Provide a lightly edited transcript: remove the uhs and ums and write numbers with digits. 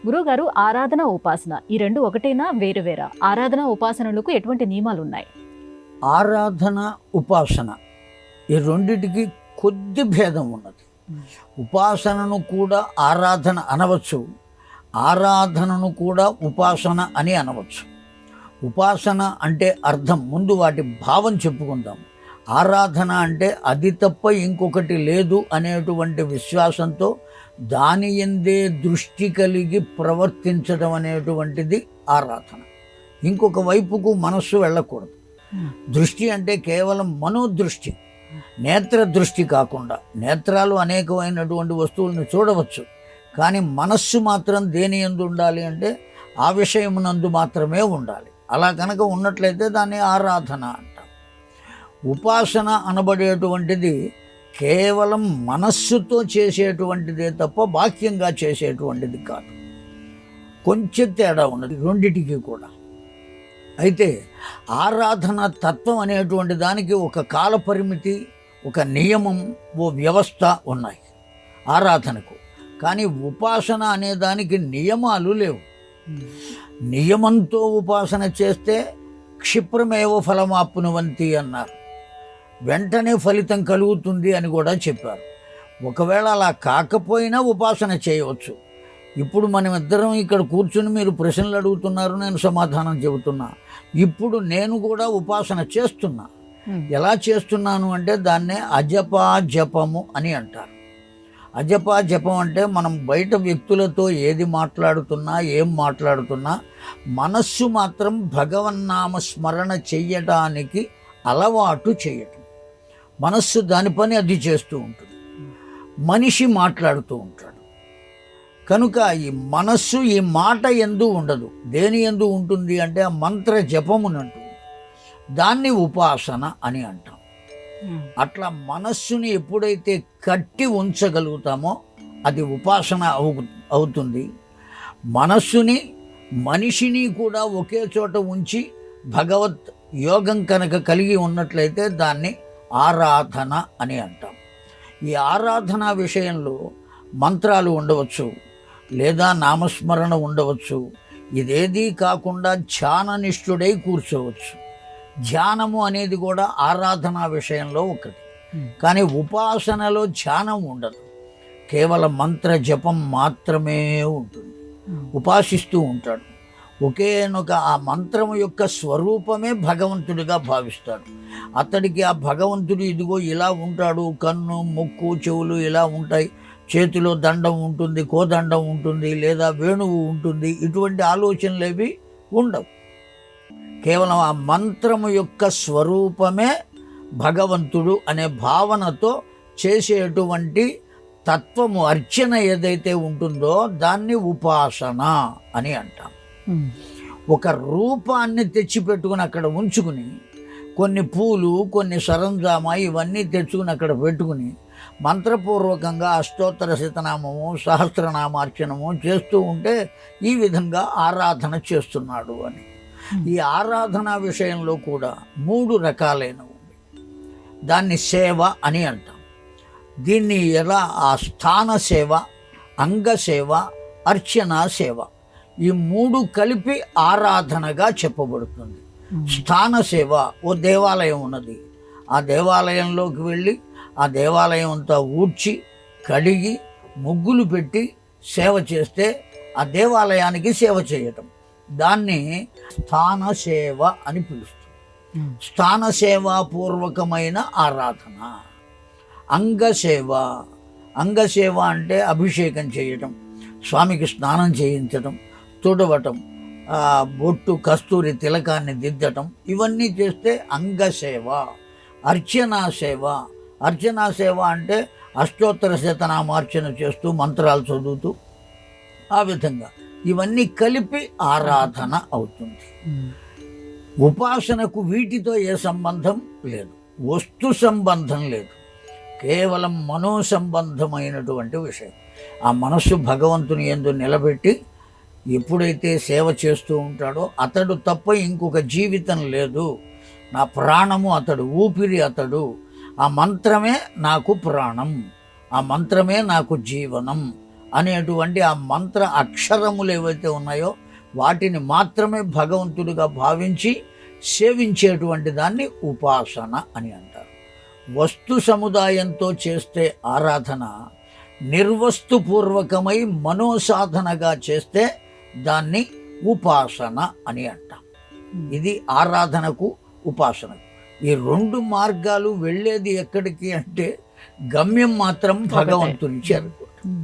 గురువుగారు, ఆరాధన, ఉపాసన ఈ రెండు ఒకటేనా, వేరువేరా? ఆరాధన ఉపాసనలకు ఎటువంటి నియమాలు ఉన్నాయి? ఆరాధన ఉపాసన ఈ రెండిటికి కొద్ది భేదం ఉన్నది. ఉపాసనను కూడా ఆరాధన అనవచ్చు, ఆరాధనను కూడా ఉపాసన అని అనవచ్చు. ఉపాసన అంటే అర్థం, ముందు వాటి భావం చెప్పుకుందాం. ఆరాధన అంటే అది తప్ప ఇంకొకటి లేదు అనేటువంటి విశ్వాసంతో దాని యందే దృష్టి కలిగి ప్రవర్తించడం అనేటువంటిది ఆరాధన. ఇంకొక వైపుకు మనస్సు వెళ్ళకూడదు. దృష్టి అంటే కేవలం మనోదృష్టి, నేత్ర దృష్టి కాకుండా. నేత్రాలు అనేకమైనటువంటి వస్తువులను చూడవచ్చు, కానీ మనస్సు మాత్రం దేని యందు ఉండాలి అంటే ఆ విషయమునందు మాత్రమే ఉండాలి. అలా కనుక ఉన్నట్లయితే దాన్ని ఆరాధన అంటాం. ఉపాసన అనబడేటువంటిది కేవలం మనస్సుతో చేసేటువంటిదే తప్ప బాహ్యంగా చేసేటువంటిది కాదు. కొంచెం తేడా ఉన్నది రెండిటికి కూడా. అయితే ఆరాధన తత్వం అనేటువంటి దానికి ఒక కాల పరిమితి, ఒక నియమం, ఓ వ్యవస్థ ఉన్నాయి ఆరాధనకు. కానీ ఉపాసన అనే దానికి నియమాలు లేవు. నియమంతో ఉపాసన చేస్తే క్షిప్రమేవ ఫలమాప్నువంతి అన్నారు, వెంటనే ఫలితం కలుగుతుంది అని కూడా చెప్పారు. ఒకవేళ అలా కాకపోయినా ఉపాసన చేయవచ్చు. ఇప్పుడు మనమిద్దరం ఇక్కడ కూర్చుని మీరు ప్రశ్నలు అడుగుతున్నారు, నేను సమాధానం చెబుతున్నా. ఇప్పుడు నేను కూడా ఉపాసన చేస్తున్నా. ఎలా చేస్తున్నాను అంటే దాన్నే అజపా జపము అని అంటారు. అజపా జపం అంటే మనం బయట వ్యక్తులతో ఏది మాట్లాడుతున్నా, ఏం మాట్లాడుతున్నా మనస్సు మాత్రం భగవన్నామ స్మరణ చెయ్యటానికి అలవాటు చేయటం. మనస్సు దాని పని అది చేస్తూ ఉంటుంది, మనిషి మాట్లాడుతూ ఉంటాడు. కనుక ఈ మనస్సు ఈ మాట ఎందు ఉండదు. దేని ఎందు ఉంటుంది అంటే ఆ మంత్ర జపమునంటుంది. దాన్ని ఉపాసన అని అంటాం. అట్లా మనస్సుని ఎప్పుడైతే కట్టి ఉంచగలుగుతామో అది ఉపాసన అవుతుంది. మనస్సుని మనిషిని కూడా ఒకే చోట ఉంచి భగవత్ యోగం కనుక కలిగి ఉన్నట్లయితే దాన్ని ఆరాధన అని అంటాం. ఈ ఆరాధన విషయంలో మంత్రాలు ఉండవచ్చు, లేదా నామస్మరణ ఉండవచ్చు. ఇదేదీ కాకుండా ధ్యాననిష్ఠుడై కూర్చోవచ్చు. ధ్యానము అనేది కూడా ఆరాధన విషయంలో ఒకటి. కానీ ఉపాసనలో ధ్యానం ఉండదు, కేవలం మంత్ర జపం మాత్రమే ఉంటుంది. ఉపాసిస్తూ ఉంటాడు. ఒకేనొక ఆ మంత్రము యొక్క స్వరూపమే భగవంతుడిగా భావిస్తాడు. అతడికి ఆ భగవంతుడు ఇదిగో ఇలా ఉంటాడు, కన్ను, ముక్కు, చెవులు ఇలా ఉంటాయి, చేతిలో దండం ఉంటుంది, కోదండం ఉంటుంది, లేదా వేణువు ఉంటుంది, ఇటువంటి ఆలోచనలేవి ఉండవు. కేవలం ఆ మంత్రము యొక్క స్వరూపమే భగవంతుడు అనే భావనతో చేసేటువంటి తత్వము, అర్చన ఏదైతే ఉంటుందో దాన్ని ఉపాసన అని అంటాం. ఒక రూపాన్ని తెచ్చిపెట్టుకుని అక్కడ ఉంచుకుని, కొన్ని పూలు, కొన్ని సరంజామా ఇవన్నీ తెచ్చుకుని అక్కడ పెట్టుకుని మంత్రపూర్వకంగా అష్టోత్తర శతనామము, సహస్రనామార్చనము చేస్తూ ఉంటే ఈ విధంగా ఆరాధన చేస్తున్నాడు అని. ఈ ఆరాధన విషయంలో కూడా 3 రకాలైనవి. దాన్ని సేవ అని అంటాం. దీన్ని ఎలా ఆ స్థాన సేవ, అంగ సేవ, అర్చన సేవ, ఈ 3 కలిపి ఆరాధనగా చెప్పబడుతుంది. స్థాన సేవ, ఓ దేవాలయం ఉన్నది, ఆ దేవాలయంలోకి వెళ్ళి ఆ దేవాలయం అంతా ఊడ్చి కడిగి ముగ్గులు పెట్టి సేవ చేస్తే ఆ దేవాలయానికి సేవ చేయటం, దాన్ని స్థాన సేవ అని పిలుస్తుంది. స్థాన సేవాపూర్వకమైన ఆరాధన. అంగసేవ, అంగసేవ అంటే అభిషేకం చేయటం, స్వామికి స్నానం చేయించటం, తుడవటం, బొట్టు కస్తూరి తిలకాన్ని దిద్దటం, ఇవన్నీ చేస్తే అంగసేవ. అర్చనా సేవ, అర్చనా సేవ అంటే అష్టోత్తర శతనామార్చన చేస్తూ మంత్రాలు చదువుతూ ఆ విధంగా ఇవన్నీ కలిపి ఆరాధన అవుతుంది. ఉపాసనకు వీటితో ఏ సంబంధం లేదు, వస్తు సంబంధం లేదు, కేవలం మనో సంబంధమైనటువంటి విషయం. ఆ మనస్సు భగవంతుని యందు నిలబెట్టి ఎప్పుడైతే సేవ చేస్తూ ఉంటాడో అతడు తప్ప ఇంకొక జీవితం లేదు, నా ప్రాణము అతడు, ఊపిరి అతడు, ఆ మంత్రమే నాకు ప్రాణం, ఆ మంత్రమే నాకు జీవనం, అనేటువంటి ఆ మంత్ర అక్షరములు ఏవైతే ఉన్నాయో వాటిని మాత్రమే భగవంతుడిగా భావించి సేవించేటువంటి దాన్ని ఉపాసన అని అంటారు. వస్తు సముదాయంతో చేస్తే ఆరాధన, నిర్వస్తుపూర్వకమై మనోసాధనగా చేస్తే దాన్ని ఉపాసన అని అంటాం. ఇది ఆరాధనకు ఉపాసనకు. ఈ రెండు మార్గాలు వెళ్ళేది ఎక్కడికి అంటే గమ్యం మాత్రం భగవంతుని చేరుకుంటాం.